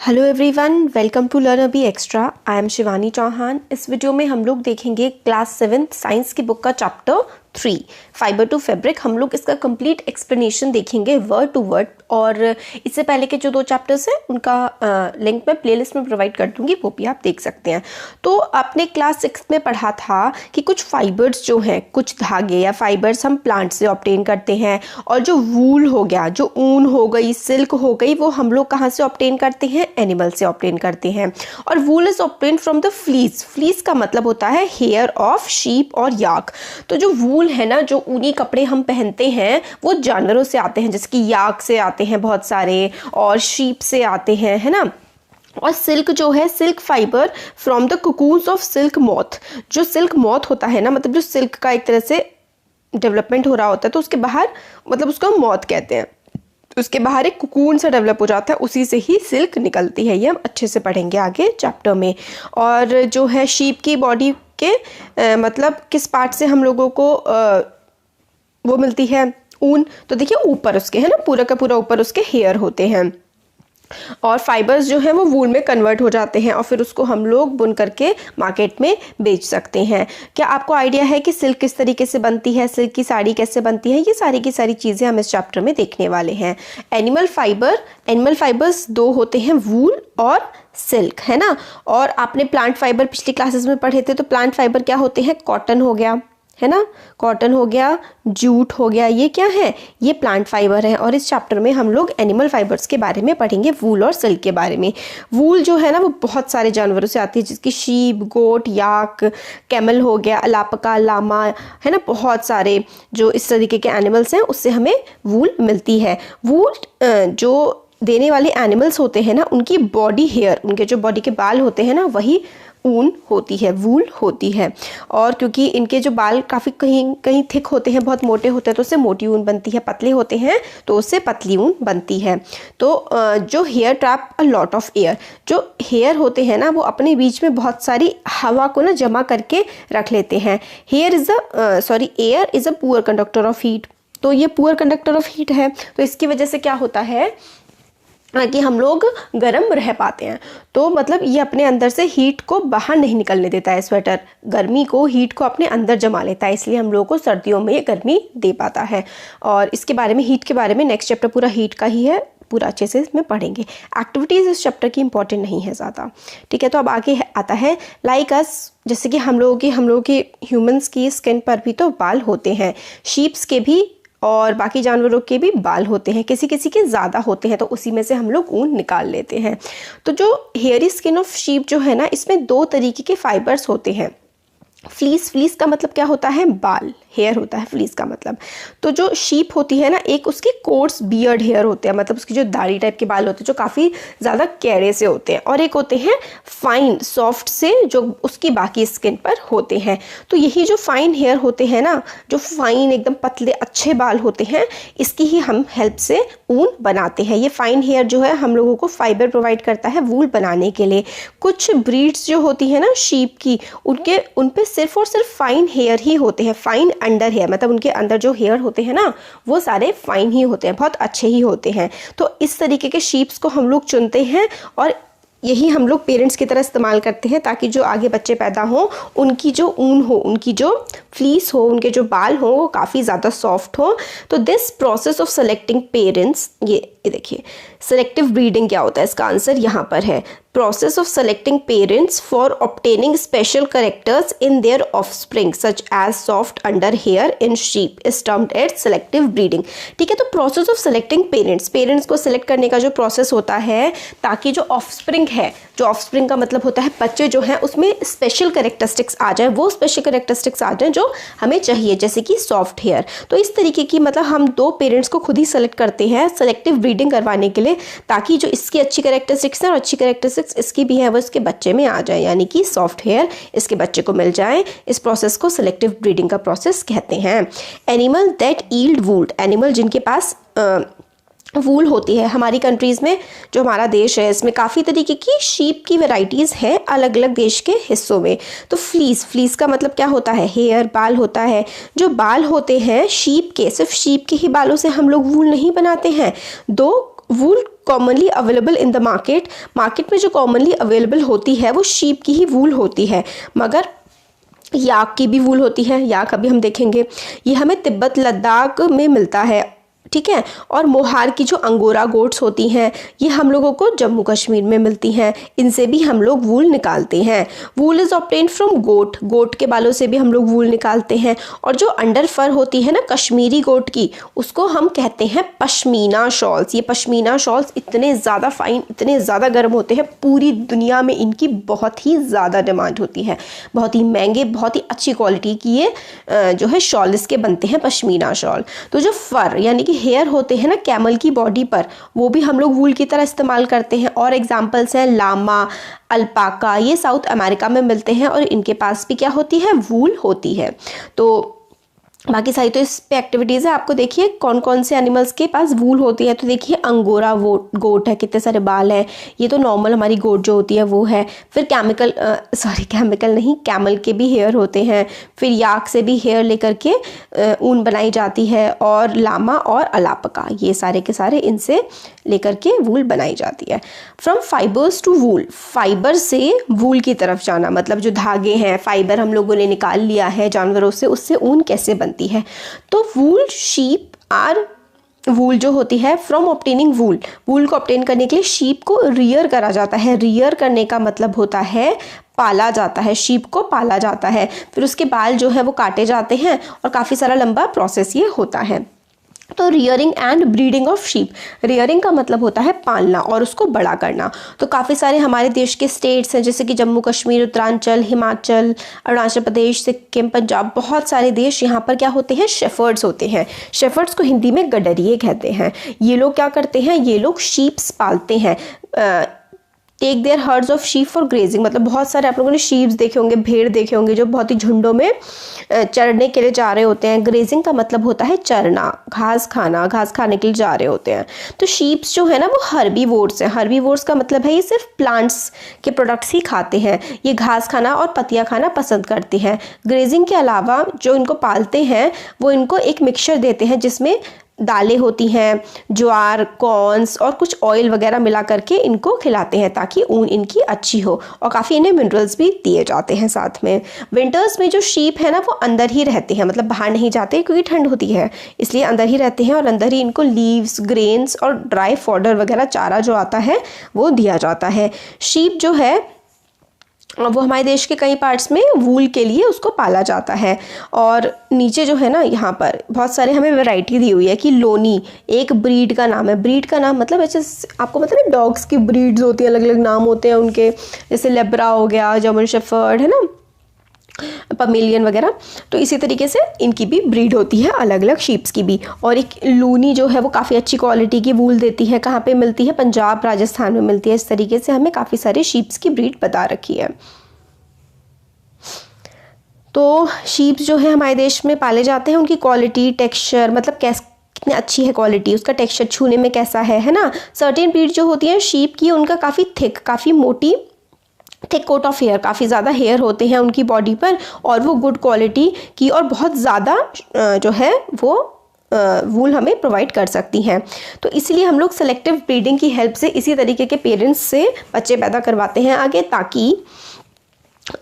Hello everyone, welcome to learn अभी extra. I am Shivani Chauhan. इस video में हम लोग देखेंगे क्लास 7 साइंस की बुक का चैप्टर 3 फाइबर टू फैब्रिक। हम लोग इसका कंप्लीट एक्सप्लेनेशन देखेंगे वर्ड टू वर्ड, और इससे पहले के जो 2 चैप्टर्स हैं उनका लिंक मैं प्लेलिस्ट में प्रोवाइड कर दूंगी, वो भी आप देख सकते हैं। तो आपने क्लास 6 में पढ़ा था कि कुछ फाइबर्स जो हैं, कुछ धागे या फाइबर्स हम प्लांट से ऑब्टेन करते हैं, और जो वूल हो गया, जो ऊन हो गई, सिल्क हो गई, वो हम लोग कहाँ से ऑब्टेन करते हैं? एनिमल से ऑब्टेन करते हैं। और वूल is obtain from the fleece. Fleece का मतलब होता है हेयर ऑफ शीप और याक। तो जो वूल है ना, जो ऊनी कपड़े हम पहनते हैं, वो जानवरों से आते हैं, जैसे कि याक से आते हैं बहुत सारे, और शीप से आते हैं, है ना। और सिल्क जो है, silk fibre from the cocoons of silk moth. जो सिल्क मॉथ होता है ना, मतलब जो सिल्क का एक तरह से डेवलपमेंट हो रहा होता है, तो उसके बाहर, मतलब उसको मॉथ कहते हैं, उसके बाहर एक कुकून सा डेवलप हो जाता है, उसी से ही सिल्क निकलती है। ये हम अच्छे से पढ़ेंगे आगे चैप्टर में। और जो है शीप की बॉडी के मतलब किस पार्ट से हम लोगों को वो मिलती है? ऊन। तो देखिए ऊपर उसके, है ना, पूरा का पूरा ऊपर उसके हेयर होते हैं, और फाइबर्स जो हैं वो वूल में कन्वर्ट हो जाते हैं, और फिर उसको हम लोग बुन करके मार्केट में बेच सकते हैं। क्या आपको आइडिया है कि सिल्क किस तरीके से बनती है, सिल्क की साड़ी कैसे बनती है? ये सारी की सारी चीज़ें हम इस चैप्टर में देखने वाले हैं। एनिमल फाइबर्स 2 होते हैं, वूल और सिल्क, है ना। और आपने प्लांट फाइबर पिछली क्लासेस में पढ़े थे। तो प्लांट फाइबर क्या होते हैं? कॉटन हो गया, है ना, कॉटन हो गया, जूट हो गया, ये क्या है? ये प्लांट फाइबर है। और इस चैप्टर में हम लोग एनिमल फाइबर्स के बारे में पढ़ेंगे, वूल और सिल्क के बारे में। वूल जो है ना, वो बहुत सारे जानवरों से आती है, जिसकी शीप, गोट, याक, कैमल हो गया, अलापका, लामा, है ना, बहुत सारे जो इस तरीके के एनिमल्स हैं, उससे हमें वूल मिलती है। वूल जो देने वाले एनिमल्स होते हैं ना, उनकी बॉडी हेयर, उनके जो बॉडी के बाल होते हैं ना, वही ऊन होती है, वूल होती है। और क्योंकि इनके जो बाल काफ़ी कहीं कहीं थिक होते हैं, बहुत मोटे होते हैं, तो उससे मोटी ऊन बनती है, पतले होते हैं तो उससे पतली ऊन बनती है। तो जो hair trap a lot of air, जो हेयर होते हैं ना, वो अपने बीच में बहुत सारी हवा को ना जमा करके रख लेते हैं। Air is a poor conductor of heat. तो ये पुअर कंडक्टर ऑफ हीट है, तो इसकी वजह से क्या होता है कि हम लोग गर्म रह पाते हैं। तो मतलब ये अपने अंदर से हीट को बाहर नहीं निकलने देता है। स्वेटर गर्मी को, हीट को अपने अंदर जमा लेता है, इसलिए हम लोगों को सर्दियों में ये गर्मी दे पाता है। और इसके बारे में, हीट के बारे में नेक्स्ट चैप्टर पूरा हीट का ही है, पूरा अच्छे से इसमें पढ़ेंगे। एक्टिविटीज़ इस चैप्टर की इंपॉर्टेंट नहीं है ज़्यादा, ठीक है। तो अब आगे आता है लाइक अस, जैसे कि हम लोगों की ह्यूमंस की स्किन पर भी तो बाल होते हैं, शीप्स के भी और बाकी जानवरों के भी बाल होते हैं, किसी किसी के ज़्यादा होते हैं, तो उसी में से हम लोग ऊन निकाल लेते हैं। तो जो हेयरी स्किन ऑफ शीप जो है ना, इसमें 2 तरीके के फाइबर्स होते हैं। फ्लीस का मतलब क्या होता है? बाल, हेयर होता है फ्लीस का मतलब। तो जो शीप होती है ना, एक उसकी कोर्स बियर्ड हेयर होते हैं, मतलब उसकी जो दाढ़ी टाइप के बाल होते हैं, जो काफ़ी ज़्यादा कैरे से होते हैं, और एक होते हैं फाइन सॉफ्ट से, जो उसकी बाकी स्किन पर होते हैं। तो यही जो फाइन हेयर होते हैं ना, जो फाइन एकदम पतले अच्छे बाल होते हैं, इसकी ही हम हेल्प से ऊन बनाते हैं। ये फाइन हेयर जो है हम लोगों को फाइबर प्रोवाइड करता है वूल बनाने के लिए। कुछ ब्रीड्स जो होती है ना शीप की, उन पे सिर्फ और सिर्फ फाइन हेयर ही होते हैं, फाइन अंडर हेयर, मतलब उनके अंदर जो हेयर होते हैं ना, वो सारे फाइन ही होते हैं, बहुत अच्छे ही होते हैं। तो इस तरीके के शीप्स को हम लोग चुनते हैं, और यही हम लोग पेरेंट्स की तरह इस्तेमाल करते हैं, ताकि जो आगे बच्चे पैदा हों, उनकी जो ऊन हो, उनकी जो फ्लीस हो, उनके जो बाल हो, वो काफ़ी ज़्यादा सॉफ्ट हो। तो this process of selecting parents, ये देखिए सेलेक्टिव ब्रीडिंग क्या होता है, इसका आंसर यहाँ पर है। Process of selecting parents for obtaining special characters in their offspring such as soft under hair in sheep is termed as selective breeding, ठीक है। तो प्रोसेस ऑफ सेलेक्टिंग पेरेंट्स को सेलेक्ट करने का जो प्रोसेस होता है, ताकि जो ऑफस्प्रिंग है, जो ऑफस्प्रिंग का मतलब होता है बच्चे जो हैं, उसमें स्पेशल कैरेक्टरिस्टिक्स आ जाए, वो स्पेशल कैरेक्टरिस्टिक्स आ जाए जो हमें चाहिए, जैसे कि सॉफ्ट हेयर। तो इस तरीके की, मतलब हम 2 पेरेंट्स को खुद ही सेलेक्ट करते हैं सेलेक्टिव ब्रीडिंग करवाने के लिए, ताकि जो इसकी अच्छी कैरेक्टरिस्टिक्स है और अच्छी कैरेक्टरिस्टिक्स इसकी भी है, वो इसके बच्चे में आ जाए, यानी कि सॉफ्ट हेयर इसके बच्चे को मिल जाए। इस प्रोसेस को सेलेक्टिव ब्रीडिंग का प्रोसेस कहते हैं। Animal that yield wool, animal जिनके पास वूल होती है। हमारी कंट्रीज़ में, जो हमारा देश है, इसमें काफ़ी तरीके की शीप की वैरायटीज़ हैं अलग अलग देश के हिस्सों में। तो फ्लीस का मतलब क्या होता है? हेयर, बाल होता है। जो बाल होते हैं शीप के, सिर्फ शीप के ही बालों से हम लोग वूल नहीं बनाते हैं। 2 wool commonly available in the market, market में जो कॉमनली अवेलेबल होती है वो शीप की ही वूल होती है, मगर याक की भी वूल होती है, याक अभी हम देखेंगे। ये हमें तिब्बत लद्दाख में मिलता है, ठीक है। और मोहार की जो अंगोरा गोट्स होती हैं ये हम लोगों को जम्मू कश्मीर में मिलती हैं, इनसे भी हम लोग वूल निकालते हैं। वूल इज़ ऑब्टेन फ्रॉम गोट, गोट के बालों से भी हम लोग वूल निकालते हैं। और जो अंडर फर होती है ना कश्मीरी गोट की, उसको हम कहते हैं पश्मीना शॉल्स। ये पश्मीना शॉल्स इतने ज़्यादा फाइन, इतने ज़्यादा गर्म होते हैं, पूरी दुनिया में इनकी बहुत ही ज़्यादा डिमांड होती है। बहुत ही महंगे, बहुत ही अच्छी क्वालिटी की ये जो है शॉल इसके बनते हैं, पश्मीना शॉल। तो जो फर यानी कि हेयर होते हैं ना कैमल की बॉडी पर, वो भी हम लोग वूल की तरह इस्तेमाल करते हैं। और एग्जांपल्स हैं लामा, अल्पाका, ये साउथ अमेरिका में मिलते हैं और इनके पास भी क्या होती है, वूल होती है। तो बाकी सारी तो इस पे एक्टिविटीज़ है। आपको देखिए कौन कौन से एनिमल्स के पास वूल होती है। तो देखिए अंगोरा वो गोट है, कितने सारे बाल हैं। ये तो नॉर्मल हमारी गोट जो होती है वो है। फिर केमिकल नहीं, कैमल के भी हेयर होते हैं। फिर याक से भी हेयर लेकर के ऊन बनाई जाती है। और लामा और अलापका, ये सारे के सारे इनसे लेकर के वूल बनाई जाती है। From fibres to wool, fibre से वूल की तरफ जाना, मतलब जो धागे हैं, फाइबर हम लोगों ने निकाल लिया है जानवरों से, उससे ऊन कैसे बनती है। तो वूल शीप आर, वूल जो होती है फ्रॉम ऑब्टेनिंग वूल, वूल को ऑब्टेन करने के लिए शीप को रियर करा जाता है। रियर करने का मतलब होता है पाला जाता है, शीप को पाला जाता है। फिर उसके बाल जो है वो काटे जाते हैं और काफ़ी सारा लंबा प्रोसेस ये होता है। तो rearing and breeding of sheep, rearing का मतलब होता है पालना और उसको बड़ा करना। तो काफ़ी सारे हमारे देश के स्टेट्स हैं जैसे कि जम्मू कश्मीर, उत्तरांचल, हिमाचल, अरुणाचल प्रदेश, सिक्किम, पंजाब, बहुत सारे देश, यहाँ पर क्या होते हैं, शेफर्ड्स होते हैं। शेफर्ड्स को हिंदी में गडरिये कहते हैं। ये लोग क्या करते हैं, ये लोग शीप्स पालते हैं। Take their herds of sheep for grazing, मतलब बहुत सारे आप लोगों ने शीप्स देखे होंगे, भेड़ देखे होंगे जो बहुत ही झुंडों में चरने के लिए जा रहे होते हैं। ग्रेजिंग का मतलब होता है चरना, घास खाना, घास खाने के लिए जा रहे होते हैं। तो शीप्स जो है ना वो हर्बीवोर्स हैं। हर्बीवोर्स का मतलब है ये सिर्फ प्लांट्स के प्रोडक्ट्स ही खाते हैं। ये घास खाना और पत्तियां खाना पसंद करते हैं। ग्रेजिंग के अलावा जो इनको पालते हैं वो इनको एक मिक्सचर देते हैं जिसमें दालें होती हैं, ज्वार, कॉर्न्स और कुछ ऑयल वगैरह मिला करके इनको खिलाते हैं ताकि ऊन इनकी अच्छी हो। और काफ़ी इन्हें मिनरल्स भी दिए जाते हैं साथ में। विंटर्स में जो शीप है ना वो अंदर ही रहते हैं, मतलब बाहर नहीं जाते क्योंकि ठंड होती है, इसलिए अंदर ही रहते हैं और अंदर ही इनको लीव्स, ग्रेन्स और ड्राई फॉडर वगैरह चारा जो आता है वो दिया जाता है। शीप जो है वो हमारे देश के कई पार्ट्स में वूल के लिए उसको पाला जाता है। और नीचे जो है ना यहाँ पर बहुत सारे हमें वैरायटी दी हुई है कि लोनी एक ब्रीड का नाम है। ब्रीड का नाम मतलब ऐसे आपको मतलब है डॉग्स की ब्रीड्स होती हैं, अलग अलग नाम होते हैं उनके, जैसे लेब्रा हो गया, जर्मन शेफर्ड है ना, पमेलियन वगैरह। तो इसी तरीके से इनकी भी ब्रीड होती है अलग अलग शीप्स की भी। और एक लूनी जो है वो काफ़ी अच्छी क्वालिटी की वूल देती है। कहाँ पे मिलती है, पंजाब, राजस्थान में मिलती है। इस तरीके से हमें काफ़ी सारे शीप्स की ब्रीड बता रखी है। तो शीप्स जो है हमारे देश में पाले जाते हैं, उनकी क्वालिटी, टेक्सचर, मतलब कितनी अच्छी है क्वालिटी, उसका टेक्सचर छूने में कैसा है ना। सर्टेन ब्रीड जो होती है शीप की, उनका काफ़ी थिक, काफ़ी मोटी थिक कोट ऑफ हेयर, काफ़ी ज़्यादा हेयर होते हैं उनकी बॉडी पर और वो गुड क्वालिटी की और बहुत ज़्यादा जो है वो वूल हमें प्रोवाइड कर सकती हैं। तो इसलिए हम लोग सेलेक्टिव ब्रीडिंग की हेल्प से इसी तरीके के पेरेंट्स से बच्चे पैदा करवाते हैं आगे, ताकि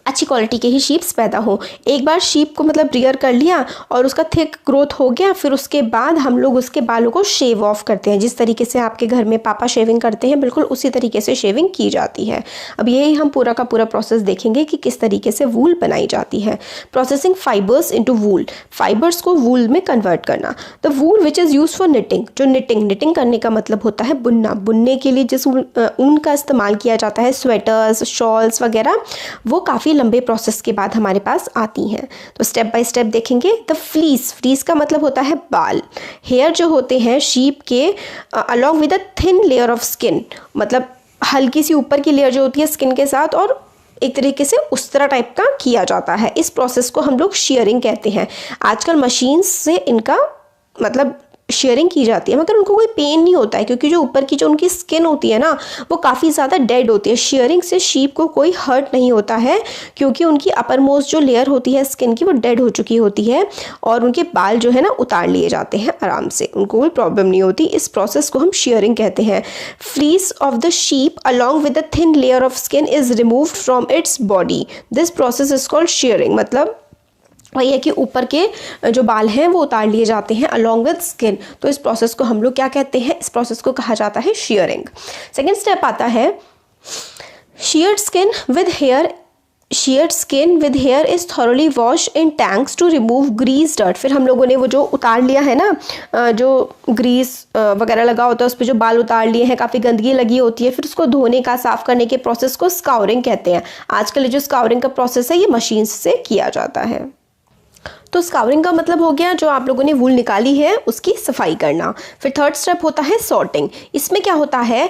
अच्छी क्वालिटी के ही शीप्स पैदा हो। एक बार शीप को मतलब रियर कर लिया और उसका थिक ग्रोथ हो गया, फिर उसके बाद हम लोग उसके बालों को शेव ऑफ करते हैं। जिस तरीके से आपके घर में पापा शेविंग करते हैं, बिल्कुल उसी तरीके से शेविंग की जाती है। अब यही हम पूरा का पूरा प्रोसेस देखेंगे कि किस तरीके से वूल बनाई जाती है। प्रोसेसिंग फाइबर्स इनटू वूल, फाइबर्स को वूल में कन्वर्ट करना। The wool which is use for knitting, जो निटिंग करने का मतलब होता है बुनना, बुनने के लिए जिस ऊन का इस्तेमाल किया जाता है, स्वेटर्स, शॉल्स वगैरह, वो काफ़ी लंबे प्रोसेस के बाद हमारे पास आती हैं। तो स्टेप बाय स्टेप देखेंगे। द फ्लीस, फ्लीस का मतलब होता है बाल। हेयर जो होते हैं शीप के along with a thin layer of skin, मतलब हल्की सी ऊपर की लेयर जो होती है स्किन के साथ, और एक तरीके से उस तरह टाइप का किया जाता है। इस प्रोसेस को हम लोग शेयरिंग कहते हैं। आजकल मशीन्स से इनका मतलब शेयरिंग की जाती है, मगर उनको कोई पेन नहीं होता है क्योंकि जो ऊपर की जो उनकी स्किन होती है ना वो काफ़ी ज़्यादा डेड होती है। शेयरिंग से शीप को कोई हर्ट नहीं होता है क्योंकि उनकी अपर मोस्ट जो लेयर होती है स्किन की वो डेड हो चुकी होती है और उनके बाल जो है ना उतार लिए जाते हैं आराम से, उनको कोई प्रॉब्लम नहीं होती। इस प्रोसेस को हम शेयरिंग कहते हैं। Fleece of the sheep along with the thin layer of skin is removed from its body, this process is called sharing. मतलब वही है कि ऊपर के जो बाल हैं वो उतार लिए जाते हैं अलॉन्ग विद स्किन, तो इस प्रोसेस को हम लोग क्या कहते हैं, इस प्रोसेस को कहा जाता है शेयरिंग। सेकेंड स्टेप आता है sheared skin with hair. Sheared skin with hair is thoroughly washed in tanks to remove grease dirt। फिर हम लोगों ने वो जो उतार लिया है ना, जो ग्रीस वगैरह लगा होता है उस पर जो बाल उतार लिए हैं, काफ़ी गंदगी लगी होती है, फिर उसको धोने का साफ़ करने के प्रोसेस को स्काउरिंग कहते हैं। आजकल जो स्काउरिंग का प्रोसेस है ये मशीन से किया जाता है। तो स्काउरिंग का मतलब हो गया जो आप लोगों ने वूल निकाली है उसकी सफाई करना। फिर थर्ड स्टेप होता है सॉर्टिंग। इसमें क्या होता है,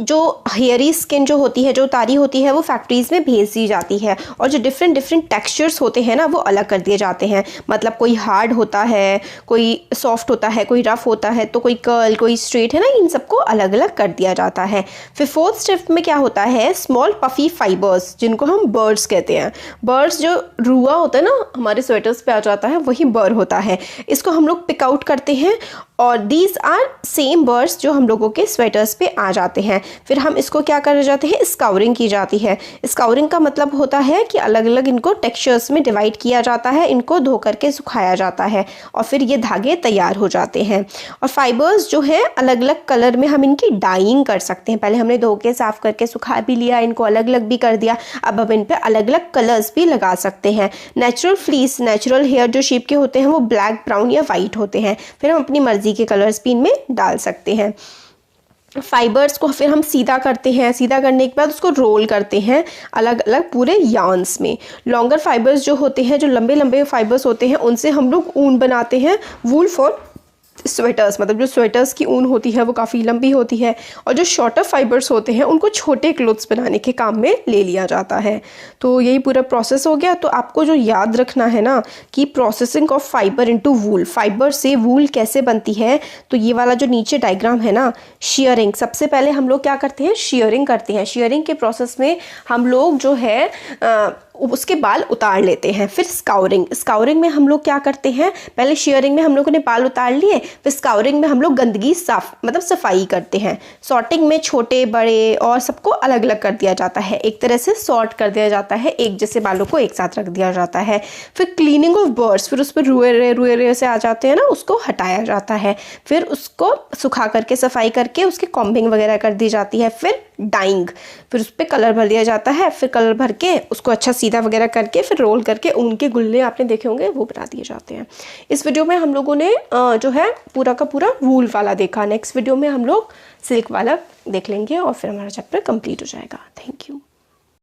जो हेयरी स्किन जो होती है, जो उतारी होती है, वो फैक्ट्रीज़ में भेज दी जाती है और जो डिफरेंट डिफरेंट टेक्सचर्स होते हैं ना वो अलग कर दिए जाते हैं। मतलब कोई हार्ड होता है, कोई सॉफ्ट होता है, कोई रफ होता है, तो कोई कर्ल, कोई स्ट्रेट है ना, इन सबको अलग अलग कर दिया जाता है। फिर फोर्थ स्टेप में क्या होता है, स्मॉल पफी फाइबर्स जिनको हम बर्ड्स कहते हैं। बर्ड्स जो रुआ होता है ना हमारे स्वेटर्स पे जाता है वही बर होता है, इसको हम लोग पिक आउट करते हैं और दीज आर सेम बर्ड्स जो हम लोगों के स्वेटर्स पे आ जाते हैं। फिर हम इसको क्या कर जाते हैं, स्काउरिंग की जाती है। स्काउरिंग का मतलब होता है कि अलग अलग इनको टेक्सचर्स में डिवाइड किया जाता है, इनको धो करके सुखाया जाता है और फिर ये धागे तैयार हो जाते हैं। और फाइबर्स जो है अलग अलग कलर में हम इनकी डाइंग कर सकते हैं। पहले हमने धो के साफ करके सुखा भी लिया, इनको अलग अलग भी कर दिया, अब हम इन पर अलग अलग कलर्स भी लगा सकते हैं। नेचुरल फ्लीस, नेचुरल हेयर जो शीप के होते हैं वो ब्लैक, ब्राउन या वाइट होते हैं। फिर हम अपनी मर्जी के कलर्स भी इनमें डाल सकते हैं। फाइबर्स को फिर हम सीधा करते हैं, सीधा करने के बाद उसको रोल करते हैं अलग अलग पूरे यार्न्स में। लॉन्गर फाइबर्स जो होते हैं, जो लंबे लंबे फाइबर्स होते हैं, उनसे हम लोग ऊन बनाते हैं, वूल फॉर स्वेटर्स। मतलब जो स्वेटर्स की ऊन होती है वो काफ़ी लंबी होती है और जो शॉर्टर फाइबर्स होते हैं उनको छोटे क्लोथ्स बनाने के काम में ले लिया जाता है। तो यही पूरा प्रोसेस हो गया। तो आपको जो याद रखना है ना कि processing of fibre into wool, fibre से वूल कैसे बनती है, तो ये वाला जो नीचे डायग्राम है ना, शेयरिंग, सबसे पहले हम लोग क्या करते हैं, शेयरिंग करते हैं। शेयरिंग के प्रोसेस में हम लोग जो है उसके बाल उतार लेते हैं। फिर स्काउरिंग, स्काउरिंग में हम लोग क्या करते हैं, पहले शेयरिंग में हम लोगों ने बाल उतार लिए, फिर स्काउरिंग में हम लोग गंदगी साफ मतलब सफाई करते हैं। सॉर्टिंग में छोटे बड़े और सबको अलग अलग कर दिया जाता है, एक तरह से सॉर्ट कर दिया जाता है, एक जैसे बालों को एक साथ रख दिया जाता है। फिर क्लीनिंग ऑफ बर्ड्स, फिर उस पर रुए से आ जाते हैं ना, उसको हटाया जाता है। फिर उसको सुखा करके सफाई करके उसकी कॉम्बिंग वगैरह कर दी जाती है। फिर डाइंग, फिर उस पर कलर भर दिया जाता है। फिर कलर भर के उसको अच्छा सीधा वगैरह करके फिर रोल करके ऊन के गुल्ले आपने देखे होंगे वो बना दिए जाते हैं। इस वीडियो में हम लोगों ने जो है पूरा का पूरा वूल वाला देखा। नेक्स्ट वीडियो में हम लोग सिल्क वाला देख लेंगे और फिर हमारा चैप्टर कंप्लीट हो जाएगा। Thank you.